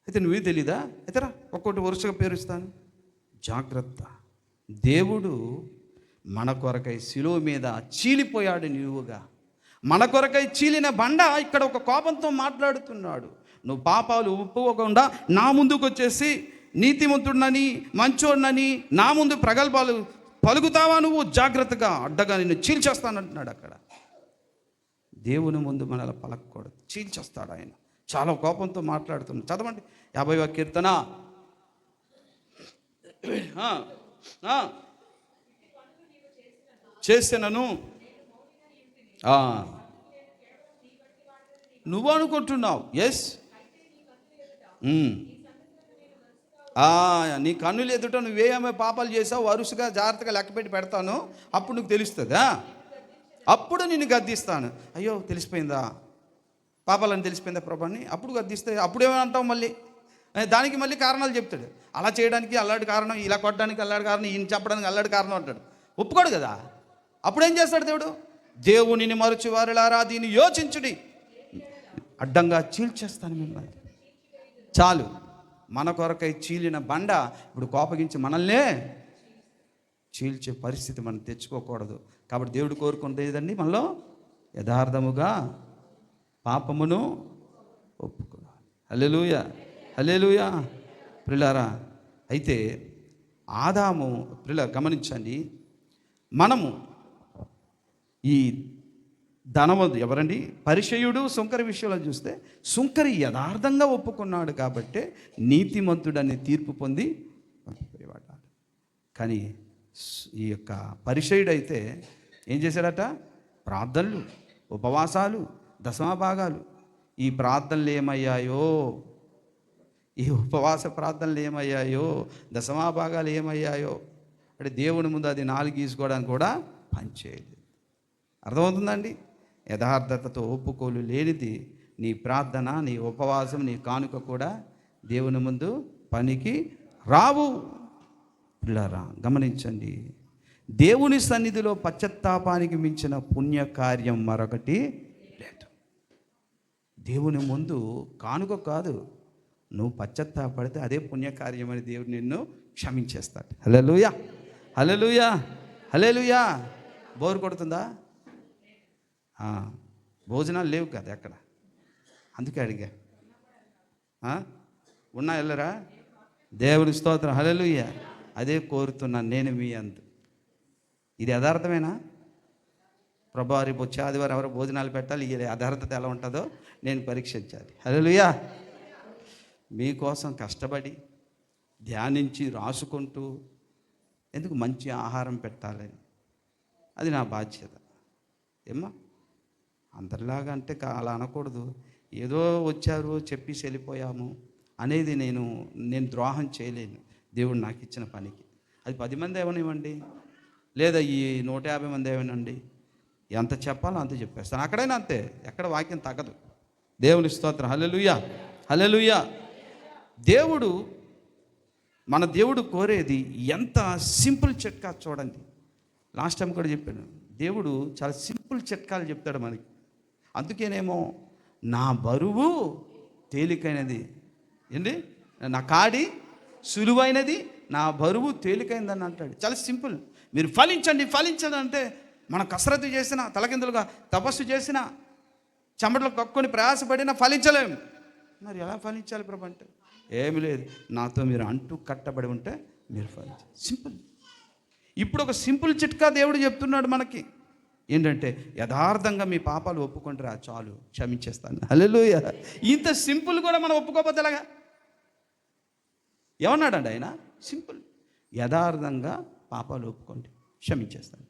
[SPEAKER 1] అయితే నువ్వే తెలీదా? అయితేరా ఒక్కొక్కటి వరుసగా పేరుస్తాను. జాగ్రత్త, దేవుడు మన కొరకై శిలువ మీద చీలిపోయాడు నిలువుగా. మన కొరకై చీలిన బండ ఇక్కడ ఒక కోపంతో మాట్లాడుతున్నాడు. నువ్వు పాపాలు ఒప్పుకోకుండా నా ముందుకు వచ్చేసి నీతిమంతుడినని మంచోడినని నా ముందు ప్రగల్భాలు పలుకుతావా? నువ్వు జాగ్రత్తగా, అడ్డగా నిన్ను చీల్చేస్తానంటున్నాడు. అక్కడ దేవుని ముందు మనల్ని పలకూడదు, చీల్చేస్తాడు ఆయన. చాలా కోపంతో మాట్లాడుతున్నాడు. చదవండి 50వ కీర్తన. చేసినను నువ్వు అనుకుంటున్నావు. ఎస్, నీ కన్నులు ఎదుట నువ్వేమే పాపాలు చేసావు వరుసగా జాగ్రత్తగా లెక్కపెట్టి పెడతాను. అప్పుడు నీకు తెలుస్తుందా? అప్పుడు నిన్ను గద్దిస్తాను. అయ్యో తెలిసిపోయిందా పాపాలని, తెలిసిపోయిందా ప్రభాని? అప్పుడు గద్దిస్తే అప్పుడేమంటావు మళ్ళీ? దానికి మళ్ళీ కారణాలు చెప్తాడు. అలా చేయడానికి అల్లాడి కారణం, ఇలా కొట్టడానికి అల్లాడి కారణం, ఈయన చెప్పడానికి అల్లాడి కారణం అంటాడు. ఒప్పుకోడు కదా. అప్పుడేం చేస్తాడు దేవుడు? దేవునిని మరచి వారిలారా దీన్ని యోచించుడి, అడ్డంగా చీల్చేస్తాను మిమ్మల్ని. చాలు, మన కొరకై చీలిన బండ ఇప్పుడు కోపగించి మనల్నే చీల్చే పరిస్థితి మనం తెచ్చుకోకూడదు. కాబట్టి దేవుడు కోరుకున్నది ఏదండి? మనలో యథార్థముగా పాపమును ఒప్పుకోవాలి. హల్లెలూయా, హల్లెలూయా. ప్రియులారా, అయితే ఆదాము, ప్రియులారా గమనించండి, మనము ఈ ధనవంతుడు ఎవరండి? పరిచయుడు సుంకరి విషయంలో చూస్తే సుంకరి యథార్థంగా ఒప్పుకున్నాడు కాబట్టి నీతిమంతుడని తీర్పు పొంది పంపిపోయేవాడు. కానీ ఈ యొక్క పరిచయుడైతే ఏం చేశాడట? ప్రార్థనలు, ఉపవాసాలు, దశమభాగాలు. ఈ ప్రార్థనలు ఏమయ్యాయో, ఈ ఉపవాస ప్రార్థనలు ఏమయ్యాయో, దశమభాగాలు ఏమయ్యాయో అంటే దేవుని ముందు అది 4 గీసుకోవడానికి కూడా పనిచేయలేదు. అర్థమవుతుందండి? యథార్థతతో ఒప్పుకోలు లేనిది నీ ప్రార్థన, నీ ఉపవాసం, నీ కానుక కూడా దేవుని ముందు పనికి రావు. పిల్లరా గమనించండి, దేవుని సన్నిధిలో పశ్చాత్తాపానికి మించిన పుణ్యకార్యం మరొకటి లేదు. దేవుని ముందు కానుక కాదు, నువ్వు పశ్చాత్తాపడితే అదే పుణ్యకార్యం అని దేవుడు నిన్ను క్షమించేస్తాడు. హల్లెలూయా, హల్లెలూయా, హల్లెలూయా. బోరు కొడుతుందా? భోజనాలు లేవు కదా ఎక్కడ, అందుకే అడిగా. ఉన్నా వెళ్ళరా? దేవుని స్తోత్రం, హల్లెలూయా. అదే కోరుతున్నాను నేను మీ అందు. ఇది యథార్థమేనా? ప్రభా రేపు వచ్చే ఆదివారం ఎవరో భోజనాలు పెట్టాలి, ఇది యథార్థత ఎలా ఉంటుందో నేను పరీక్షించాలి. హల్లెలూయా. మీకోసం కష్టపడి ధ్యానించి రాసుకుంటూ ఎందుకు మంచి ఆహారం పెట్టాలని, అది నా బాధ్యత. ఏమ్మా అందరిలాగా అంటే అలా అనకూడదు. ఏదో వచ్చారు చెప్పి వెళ్ళిపోయాము అనేది నేను ద్రోహం చేయలేను దేవుడు నాకు ఇచ్చిన పనికి. అది 10 మంది ఏమనివ్వండి, లేదా ఈ 150 మంది ఏమనండి, ఎంత చెప్పాలో అంత చెప్పేస్తాను. అక్కడైనా అంతే, ఎక్కడ వాక్యం తగ్గదు. దేవుని స్తోత్రం, హల్లెలూయా, హల్లెలూయా. మన దేవుడు కోరేది ఎంత సింపుల్ చిట్కా చూడండి. లాస్ట్ టైం కూడా చెప్పాను, దేవుడు చాలా సింపుల్ చిట్కాలు చెప్తాడు మనకి. అందుకేనేమో నా బరువు తేలికైనది ఏంటి, నా కాడి సులువైనది, నా బరువు తేలికైందని అంటాడు. చాలా సింపుల్. మీరు ఫలించండి అంటే మనం కసరత్తు చేసినా, తలకిందులుగా తపస్సు చేసినా, చెమటలు కక్కుని ప్రయాసపడినా ఫలించలేము. మరి ఎలా ఫలించాలి ప్రభు అంటే ఏమి లేదు, నాతో మీరు అంటూ కట్టబడి ఉంటే మీరు ఫలించాలి. సింపుల్. ఇప్పుడు ఒక సింపుల్ చిట్కా దేవుడు చెప్తున్నాడు మనకి. ఏంటంటే యథార్థంగా మీ పాపాలు ఒప్పుకుంటారా చాలు, క్షమించేస్తాను. హల్లెలూయా. ఇంత సింపుల్ కూడా మనం ఒప్పుకోకపోతే ఎలాగా? ఏమన్నాడండి ఆయన? సింపుల్. యథార్థంగా పాపాలు ఒప్పుకోండి, క్షమించేస్తాను.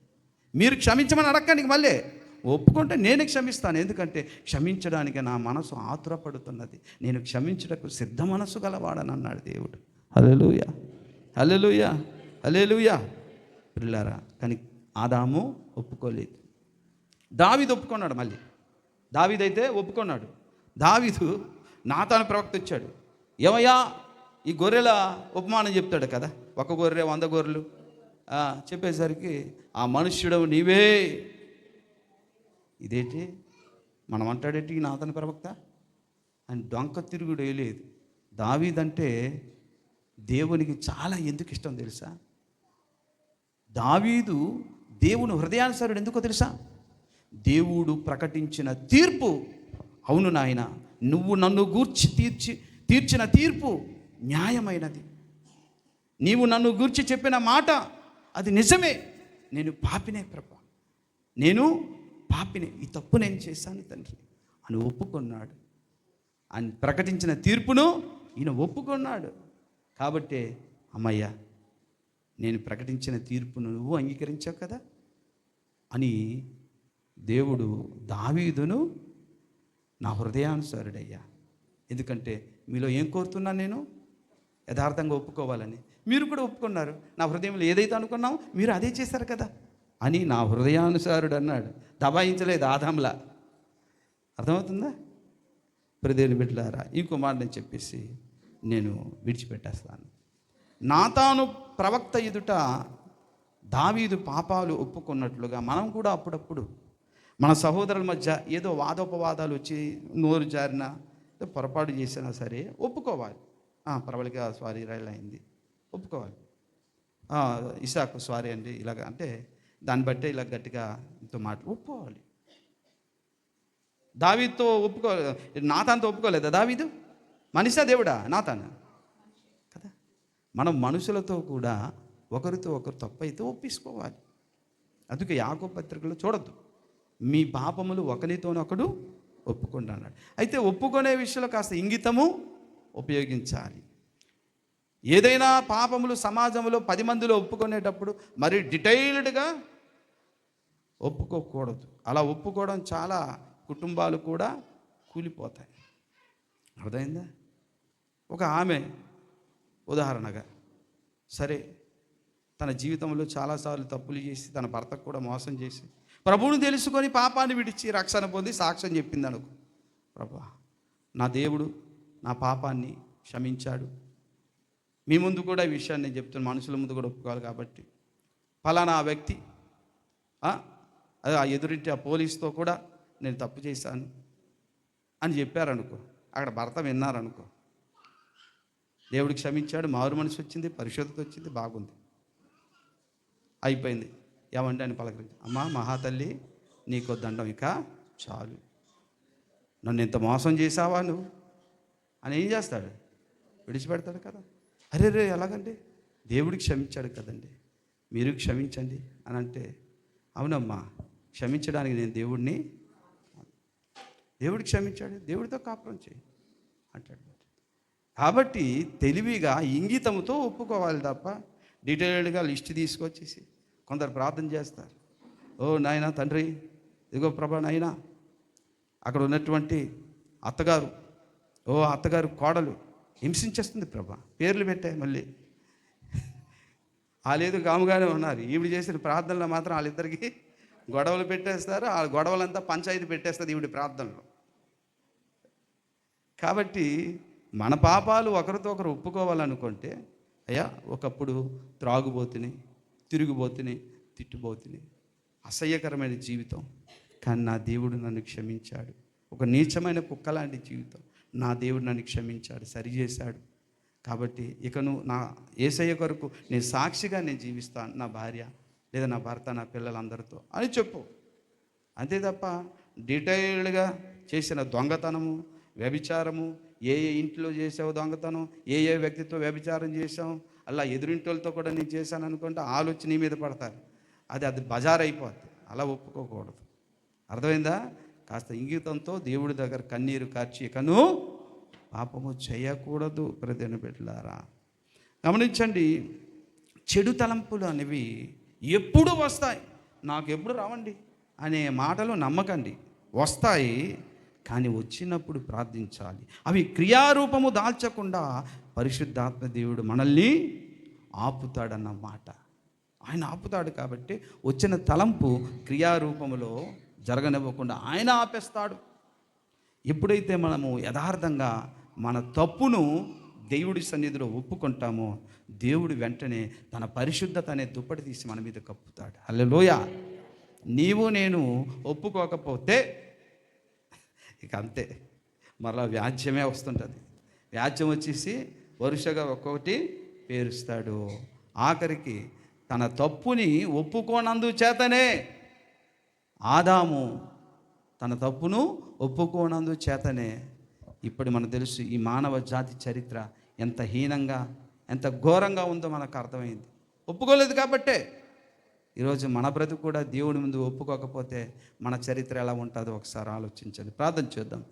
[SPEAKER 1] మీరు క్షమించమని అడగండి, మళ్ళీ ఒప్పుకుంటే నేను క్షమిస్తాను. ఎందుకంటే క్షమించడానికి నా మనసు ఆతురపడుతున్నది, నేను క్షమించడానికి సిద్ధ మనసు గలవాడని అన్నాడు దేవుడు. హల్లెలూయా, హల్లెలూయా, హల్లెలూయా. పిల్లారా, కానీ ఆదాము ఒప్పుకోలేదు. దావీదు ఒప్పుకున్నాడు. మళ్ళీ దావీదైతే ఒప్పుకున్నాడు. దావీదు నాతాను ప్రవక్త వచ్చాడు, ఏమయ్యా ఈ గొర్రెల ఉపమానం చెప్తాడు కదా, ఒక గొర్రె 100 గొర్రెలు చెప్పేసరికి ఆ మనుష్యుడు నీవే. ఇదేంటి మనం అంటాడేంటి నాతన్ ప్రవక్త అని డొంక తిరుగుడు వేయలేదు. దావీదంటే దేవునికి చాలా ఎందుకు ఇష్టం తెలుసా? దావీదు దేవుని హృదయానుసారుడు ఎందుకో తెలుసా? దేవుడు ప్రకటించిన తీర్పు, అవును నాయన నువ్వు నన్ను గూర్చి తీర్చిన తీర్పు న్యాయమైనది, నీవు నన్ను గూర్చి చెప్పిన మాట అది నిజమే, నేను పాపినే ప్రభా, నేను పాపినే, ఈ తప్పు నేను చేశాను తండ్రి అని ఒప్పుకున్నాడు. ఆయన ప్రకటించిన తీర్పును ఈయన ఒప్పుకున్నాడు. కాబట్టి అమ్మయ్య నేను ప్రకటించిన తీర్పును నువ్వు అంగీకరించావు కదా అని దేవుడు దావీదును నా హృదయానుసారుడయ్యా, ఎందుకంటే మీలో ఏం కోరుతున్నాను నేను యథార్థంగా ఒప్పుకోవాలని, మీరు కూడా ఒప్పుకున్నారు, నా హృదయంలో ఏదైతే అనుకున్నామో మీరు అదే చేశారు కదా అని నా హృదయానుసారుడు అన్నాడు. దబాయించలేదు ఆదాంలా. అర్థమవుతుందా? ప్రియదేవుని బిడ్డలారా, ఈ కుమారుని చెప్పేసి నేను విడిచిపెట్టేస్తాను. నాతాను ప్రవక్త ఎదుట దావీదు పాపాలు ఒప్పుకున్నట్లుగా మనం కూడా అప్పుడప్పుడు మన సహోదరుల మధ్య ఏదో వాదోపవాదాలు వచ్చి నోరు జారినా పొరపాటు చేసినా సరే ఒప్పుకోవాలి. ప్రబలిక సారీ రైలు అయింది, ఒప్పుకోవాలి. ఇసాకు సారీ అండి ఇలాగ అంటే దాన్ని బట్టే ఇలా గట్టిగా ఇంతో ఒప్పుకోవాలి. దావీదుతో నాతాన్తో ఒప్పుకోలేదా దావీదు? మనిషా దేవుడా? నాతాను కదా. మనం మనుషులతో కూడా ఒకరితో ఒకరు తప్పైతే ఒప్పించుకోవాలి. అందుకే యాకోబు పత్రికలో చూడొద్దు, మీ పాపములు ఒకరితోనొకడు ఒప్పుకోండి అన్నాడు. అయితే ఒప్పుకునే విషయంలో కాస్త ఇంగితము ఉపయోగించాలి. ఏదైనా పాపములు సమాజంలో 10 మందిలో ఒప్పుకునేటప్పుడు మరి డీటెయిల్డ్గా ఒప్పుకోకూడదు. అలా ఒప్పుకోవడం చాలా కుటుంబాలు కూడా కూలిపోతాయి. అర్థమైందా? ఒక ఆమె ఉదాహరణగా సరే తన జీవితంలో చాలాసార్లు తప్పులు చేసి తన భర్తకు కూడా మోసం చేసి ప్రభువుని తెలుసుకొని పాపాన్ని విడిచి రక్షణ పొంది సాక్ష్యం చెప్పింది అనుకో, ప్రభువా నా దేవుడు నా పాపాన్ని క్షమించాడు. మీ ముందు కూడా ఈ విషయాన్ని నేను చెప్తున్నాను, మనుషుల ముందు కూడా ఒప్పుకోవాలి కాబట్టి ఫలానా ఆ వ్యక్తి ఆ ఎదురింటి ఆ పోలీస్తో కూడా నేను తప్పు చేశాను అని చెప్పారనుకో, అక్కడ భర్త విన్నారనుకో, దేవుడికి క్షమించాడు, మారు మనసు వచ్చింది, పరిశుద్ధత వచ్చింది, బాగుంది, అయిపోయింది. ఏమంటే అని పలకరించి, అమ్మా మహాతల్లి నీకో దండం, ఇక చాలు, నన్ను ఎంత మోసం చేసావా నువ్వు అని ఏం చేస్తాడు? విడిచిపెడతాడు కదా. అరే రే ఎలాగండి, దేవుడికి క్షమించాడు కదండి, మీరు క్షమించండి అని అంటే, అవునమ్మా క్షమించడానికి నేను దేవుడికి క్షమించాడు, దేవుడితో కాపురం చేయి అంటాడు. కాబట్టి తెలివిగా ఇంగితముతో ఒప్పుకోవాలి తప్ప డీటెయిల్డ్గా లిస్ట్ తీసుకొచ్చేసి కొందరు ప్రార్థన చేస్తారు. ఓ నాయనా తండ్రి, ఇదిగో ప్రభా నాయనా, అక్కడ ఉన్నటువంటి అత్తగారు, అత్తగారు కోడలు హింసించేస్తుంది ప్రభా, పేర్లు పెట్టాయి మళ్ళీ, వాళ్ళేదో గాముగానే ఉన్నారు, ఈవిడ చేసిన ప్రార్థనలో మాత్రం వాళ్ళిద్దరికి గొడవలు పెట్టేస్తారు. ఆ గొడవలంతా పంచాయతీ పెట్టేస్తుంది ఈవిడ ప్రార్థనలో. కాబట్టి మన పాపాలు ఒకరితో ఒకరు ఒప్పుకోవాలనుకుంటే, అయ్యా ఒకప్పుడు త్రాగుబోతుని, తిరుగుబోతుని, తిట్టుబోతుని, అసహ్యకరమైన జీవితం, కానీ నా దేవుడు నన్ను క్షమించాడు. ఒక నీచమైన కుక్క లాంటి జీవితం, నా దేవుడు నన్ను క్షమించాడు, సరిచేశాడు. కాబట్టి ఇకను నా యేసయ్య కొరకు నేను సాక్షిగా నేను జీవిస్తాను, నా భార్య లేదా నా భర్త నా పిల్లలందరితో అని చెప్పు. అంతే తప్ప డీటెయిల్డ్గా చేసిన దొంగతనము, వ్యభిచారము, ఏ ఇంట్లో చేసావు దొంగతనం, ఏ వ్యక్తితో వ్యభిచారం చేసావు, అలా ఎదురింటోళ్ళతో కూడా నేను చేశాను అనుకుంటే ఆలోచన నీ మీద పడతారు, అది బజార్ అయిపోద్ది. అలా ఒప్పుకోకూడదు. అర్థమైందా? కాస్త ఇంగితంతో దేవుడి దగ్గర కన్నీరు కార్చి ఇకను పాపము చేయకూడదు. ప్రతిని బిడ్డలారా గమనించండి, చెడు తలంపులు అనేవి ఎప్పుడు వస్తాయి, నాకు ఎప్పుడు రావండి అనే మాటలు నమ్మకండి. వస్తాయి, కానీ వచ్చినప్పుడు ప్రార్థించాలి. అవి క్రియారూపము దాల్చకుండా పరిశుద్ధాత్మ దేవుడు మనల్ని ఆపుతాడన్నమాట. ఆయన ఆపుతాడు కాబట్టి వచ్చిన తలంపు క్రియారూపములో జరగనివ్వకుండా ఆయన ఆపేస్తాడు. ఎప్పుడైతే మనము యథార్థంగా మన తప్పును దేవుడి సన్నిధిలో ఒప్పుకుంటామో దేవుడు వెంటనే తన పరిశుద్ధత అనే దుప్పటి తీసి మన మీద కప్పుతాడు. హల్లెలూయా. నీవు నేను ఒప్పుకోకపోతే ఇక అంతే, మరలా వ్యాజ్యమే వస్తుంటుంది. వ్యాజ్యం వచ్చేసి వరుసగా ఒక్కొక్కటి పేరుస్తాడు. ఆఖరికి తన తప్పుని ఒప్పుకోనందు చేతనే ఆదాము తన తప్పును ఒప్పుకోనందు చేతనే ఇప్పుడు మనకు తెలుసు ఈ మానవ జాతి చరిత్ర ఎంత హీనంగా ఎంత ఘోరంగా ఉందో మనకు అర్థమైంది. ఒప్పుకోలేదు కాబట్టే ఈరోజు మన బ్రతుకు కూడా దేవుడి ముందు ఒప్పుకోకపోతే మన చరిత్ర ఎలా ఉంటుందో ఒకసారి ఆలోచించండి. ప్రార్థన చేద్దాం.